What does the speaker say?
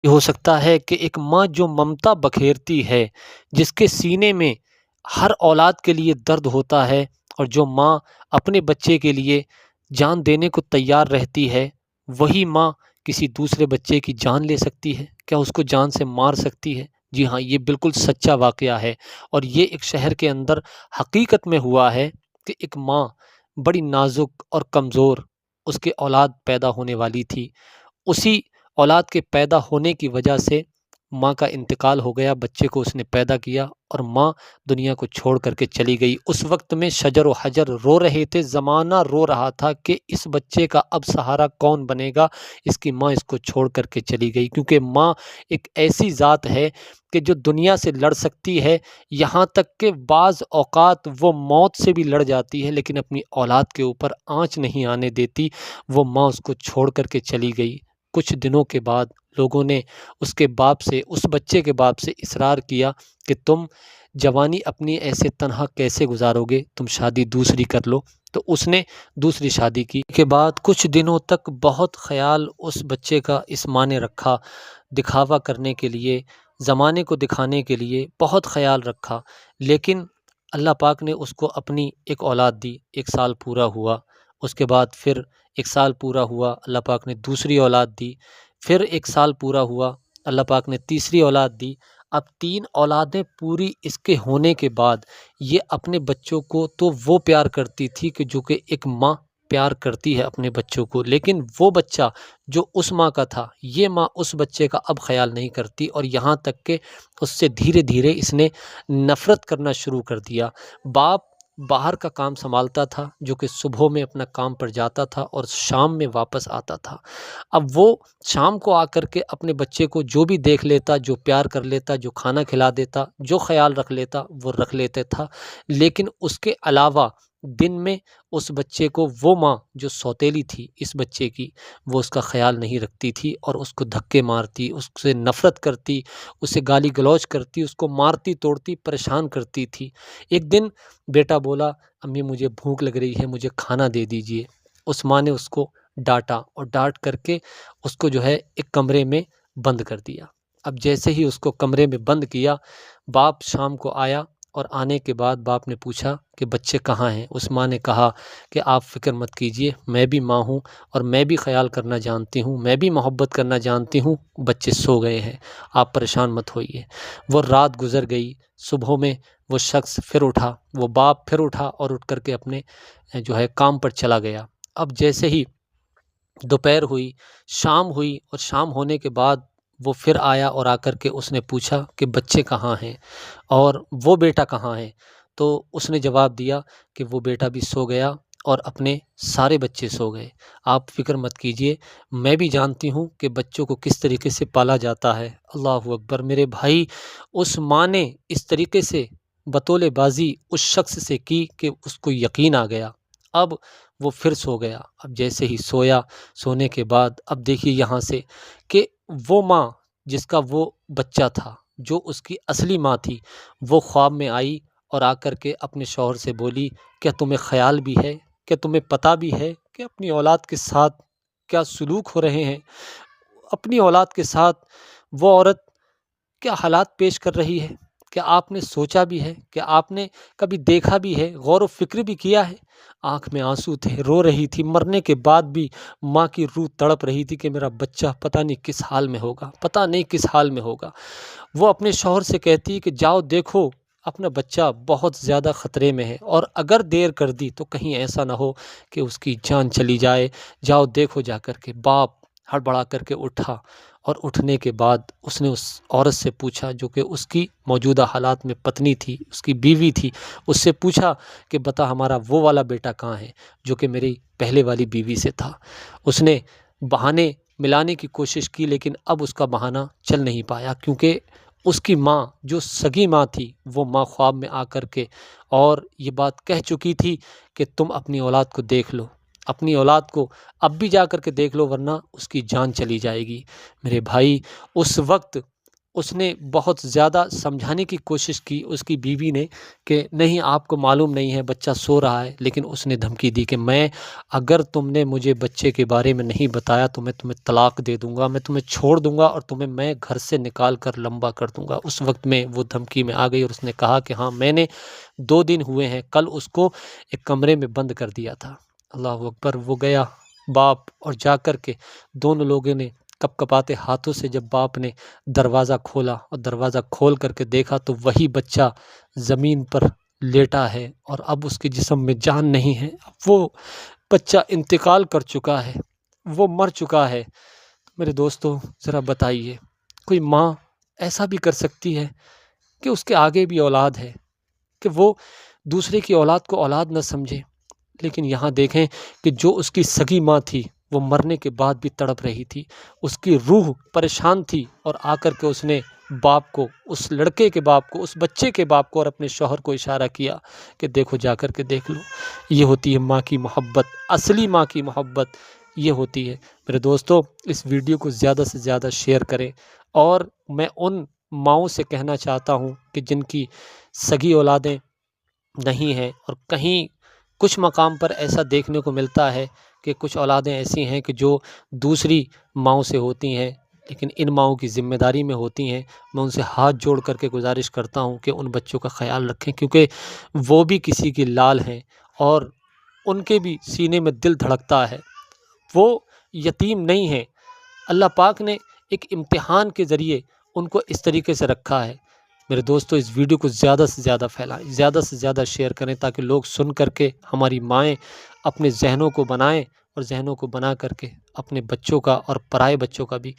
یہ ہو سکتا ہے کہ ایک ماں جو ممتا بکھیرتی ہے، جس کے سینے میں ہر اولاد کے لیے درد ہوتا ہے، اور جو ماں اپنے بچے کے لیے جان دینے کو تیار رہتی ہے، وہی ماں کسی دوسرے بچے کی جان لے سکتی ہے؟ کیا اس کو جان سے مار سکتی ہے؟ جی ہاں، یہ بالکل سچا واقعہ ہے، اور یہ ایک شہر کے اندر حقیقت میں ہوا ہے کہ ایک ماں بڑی نازک اور کمزور اس کے اولاد پیدا ہونے والی تھی۔ اسی اولاد کے پیدا ہونے کی وجہ سے ماں کا انتقال ہو گیا، بچے کو اس نے پیدا کیا اور ماں دنیا کو چھوڑ کر کے چلی گئی۔ اس وقت میں شجر و حجر رو رہے تھے، زمانہ رو رہا تھا کہ اس بچے کا اب سہارا کون بنے گا، اس کی ماں اس کو چھوڑ کر کے چلی گئی۔ کیونکہ ماں ایک ایسی ذات ہے کہ جو دنیا سے لڑ سکتی ہے، یہاں تک کہ بعض اوقات وہ موت سے بھی لڑ جاتی ہے، لیکن اپنی اولاد کے اوپر آنچ نہیں آنے دیتی۔ وہ ماں اس کو چھوڑ کر کے چلی گئی۔ کچھ دنوں کے بعد لوگوں نے اس کے باپ سے، اس بچے کے باپ سے اصرار کیا کہ تم جوانی اپنی ایسے تنہا کیسے گزارو گے، تم شادی دوسری کر لو۔ تو اس نے دوسری شادی کی کے بعد کچھ دنوں تک بہت خیال اس بچے کا اس ماں نے رکھا، دکھاوا کرنے کے لیے، زمانے کو دکھانے کے لیے بہت خیال رکھا، لیکن اللہ پاک نے اس کو اپنی ایک اولاد دی۔ 1 سال پورا ہوا، اس کے بعد پھر 1 سال پورا ہوا، اللہ پاک نے دوسری اولاد دی۔ پھر 1 سال پورا ہوا، اللہ پاک نے تیسری اولاد دی۔ اب 3 اولادیں پوری اس کے ہونے کے بعد یہ اپنے بچوں کو تو وہ پیار کرتی تھی کہ جو کہ ایک ماں پیار کرتی ہے اپنے بچوں کو، لیکن وہ بچہ جو اس ماں کا تھا، یہ ماں اس بچے کا اب خیال نہیں کرتی، اور یہاں تک کہ اس سے دھیرے دھیرے اس نے نفرت کرنا شروع کر دیا۔ باپ باہر کا کام سنبھالتا تھا، جو کہ صبح میں اپنا کام پر جاتا تھا اور شام میں واپس آتا تھا۔ اب وہ شام کو آ کر کے اپنے بچے کو جو بھی دیکھ لیتا، جو پیار کر لیتا، جو کھانا کھلا دیتا، جو خیال رکھ لیتا، وہ رکھ لیتا تھا، لیکن اس کے علاوہ دن میں اس بچے کو وہ ماں جو سوتیلی تھی اس بچے کی، وہ اس کا خیال نہیں رکھتی تھی، اور اس کو دھکے مارتی، اس سے نفرت کرتی، اسے گالی گلوچ کرتی، اس کو مارتی توڑتی، پریشان کرتی تھی۔ ایک دن بیٹا بولا، امی مجھے بھوک لگ رہی ہے، مجھے کھانا دے دیجئے۔ اس ماں نے اس کو ڈانٹا، اور ڈانٹ کر کے اس کو جو ہے ایک کمرے میں بند کر دیا۔ اب جیسے ہی اس کو کمرے میں بند کیا، باپ شام کو آیا، اور آنے کے بعد باپ نے پوچھا کہ بچے کہاں ہیں؟ اس ماں نے کہا کہ آپ فکر مت کیجئے، میں بھی ماں ہوں، اور میں بھی خیال کرنا جانتی ہوں، میں بھی محبت کرنا جانتی ہوں، بچے سو گئے ہیں، آپ پریشان مت ہوئیے۔ وہ رات گزر گئی، صبح میں وہ شخص پھر اٹھا، وہ باپ پھر اٹھا اور اٹھ کر کے اپنے جو ہے کام پر چلا گیا۔ اب جیسے ہی دوپہر ہوئی، شام ہوئی، اور شام ہونے کے بعد وہ پھر آیا، اور آ کر کے اس نے پوچھا کہ بچے کہاں ہیں اور وہ بیٹا کہاں ہے؟ تو اس نے جواب دیا کہ وہ بیٹا بھی سو گیا اور اپنے سارے بچے سو گئے، آپ فکر مت کیجئے، میں بھی جانتی ہوں کہ بچوں کو کس طریقے سے پالا جاتا ہے۔ اللہ اکبر! میرے بھائی، اس ماں نے اس طریقے سے بطولِ بازی اس شخص سے کی کہ اس کو یقین آ گیا۔ اب وہ پھر سو گیا۔ اب جیسے ہی سویا، سونے کے بعد اب دیکھیے یہاں سے کہ وہ ماں جس کا وہ بچہ تھا، جو اس کی اصلی ماں تھی، وہ خواب میں آئی اور آ کر کے اپنے شوہر سے بولی، کیا تمہیں خیال بھی ہے، کیا تمہیں پتہ بھی ہے کہ اپنی اولاد کے ساتھ کیا سلوک ہو رہے ہیں؟ اپنی اولاد کے ساتھ وہ عورت کیا حالات پیش کر رہی ہے؟ کیا آپ نے سوچا بھی ہے؟ کیا آپ نے کبھی دیکھا بھی ہے، غور و فکر بھی کیا ہے؟ آنکھ میں آنسو تھے، رو رہی تھی، مرنے کے بعد بھی ماں کی روح تڑپ رہی تھی کہ میرا بچہ پتہ نہیں کس حال میں ہوگا، پتہ نہیں کس حال میں ہوگا۔ وہ اپنے شوہر سے کہتی کہ جاؤ دیکھو، اپنا بچہ بہت زیادہ خطرے میں ہے، اور اگر دیر کر دی تو کہیں ایسا نہ ہو کہ اس کی جان چلی جائے، جاؤ دیکھو جا کر کے۔ باپ ہڑبڑا کر کے اٹھا، اور اٹھنے کے بعد اس نے اس عورت سے پوچھا جو کہ اس کی موجودہ حالات میں پتنی تھی، اس کی بیوی تھی، اس سے پوچھا کہ بتا ہمارا وہ والا بیٹا کہاں ہے جو کہ میری پہلے والی بیوی سے تھا۔ اس نے بہانے ملانے کی کوشش کی، لیکن اب اس کا بہانہ چل نہیں پایا، کیونکہ اس کی ماں جو سگی ماں تھی، وہ ماں خواب میں آ کر کے اور یہ بات کہہ چکی تھی کہ تم اپنی اولاد کو دیکھ لو، اپنی اولاد کو اب بھی جا کر کے دیکھ لو، ورنہ اس کی جان چلی جائے گی۔ میرے بھائی، اس وقت اس نے بہت زیادہ سمجھانے کی کوشش کی اس کی بیوی نے کہ نہیں آپ کو معلوم نہیں ہے بچہ سو رہا ہے، لیکن اس نے دھمکی دی کہ میں اگر تم نے مجھے بچے کے بارے میں نہیں بتایا تو میں تمہیں طلاق دے دوں گا، میں تمہیں چھوڑ دوں گا اور تمہیں میں گھر سے نکال کر لمبا کر دوں گا۔ اس وقت میں وہ دھمکی میں آ گئی اور اس نے کہا کہ ہاں میں نے 2 دن ہوئے ہیں، کل اس کو ایک کمرے میں بند کر دیا تھا۔ اللہ اکبر! وہ گیا باپ اور جا کر کے دونوں لوگوں نے کپ کپاتے ہاتھوں سے جب باپ نے دروازہ کھولا اور دروازہ کھول کر کے دیکھا تو وہی بچہ زمین پر لیٹا ہے اور اب اس کے جسم میں جان نہیں ہے، اب وہ بچہ انتقال کر چکا ہے، وہ مر چکا ہے۔ میرے دوستو ذرا بتائیے کوئی ماں ایسا بھی کر سکتی ہے کہ اس کے آگے بھی اولاد ہے، کہ وہ دوسرے کی اولاد کو اولاد نہ سمجھے؟ لیکن یہاں دیکھیں کہ جو اس کی سگی ماں تھی وہ مرنے کے بعد بھی تڑپ رہی تھی، اس کی روح پریشان تھی اور آ کر کے اس نے باپ کو، اس لڑکے کے باپ کو، اس بچے کے باپ کو اور اپنے شوہر کو اشارہ کیا کہ دیکھو جا کر کے دیکھ لو، یہ ہوتی ہے ماں کی محبت، اصلی ماں کی محبت یہ ہوتی ہے۔ میرے دوستو اس ویڈیو کو زیادہ سے زیادہ شیئر کریں، اور میں ان ماؤں سے کہنا چاہتا ہوں کہ جن کی سگی اولادیں نہیں ہیں، اور کہیں کچھ مقام پر ایسا دیکھنے کو ملتا ہے کہ کچھ اولادیں ایسی ہیں کہ جو دوسری ماؤں سے ہوتی ہیں لیکن ان ماؤں کی ذمہ داری میں ہوتی ہیں، میں ان سے ہاتھ جوڑ کر کے گزارش کرتا ہوں کہ ان بچوں کا خیال رکھیں، کیونکہ وہ بھی کسی کی لال ہیں اور ان کے بھی سینے میں دل دھڑکتا ہے، وہ یتیم نہیں ہیں۔ اللہ پاک نے ایک امتحان کے ذریعے ان کو اس طریقے سے رکھا ہے۔ میرے دوستو اس ویڈیو کو زیادہ سے زیادہ پھیلائیں، زیادہ سے زیادہ شیئر کریں تاکہ لوگ سن کر کے ہماری مائیں اپنے ذہنوں کو بنائیں اور ذہنوں کو بنا کر کے اپنے بچوں کا اور پرائے بچوں کا بھی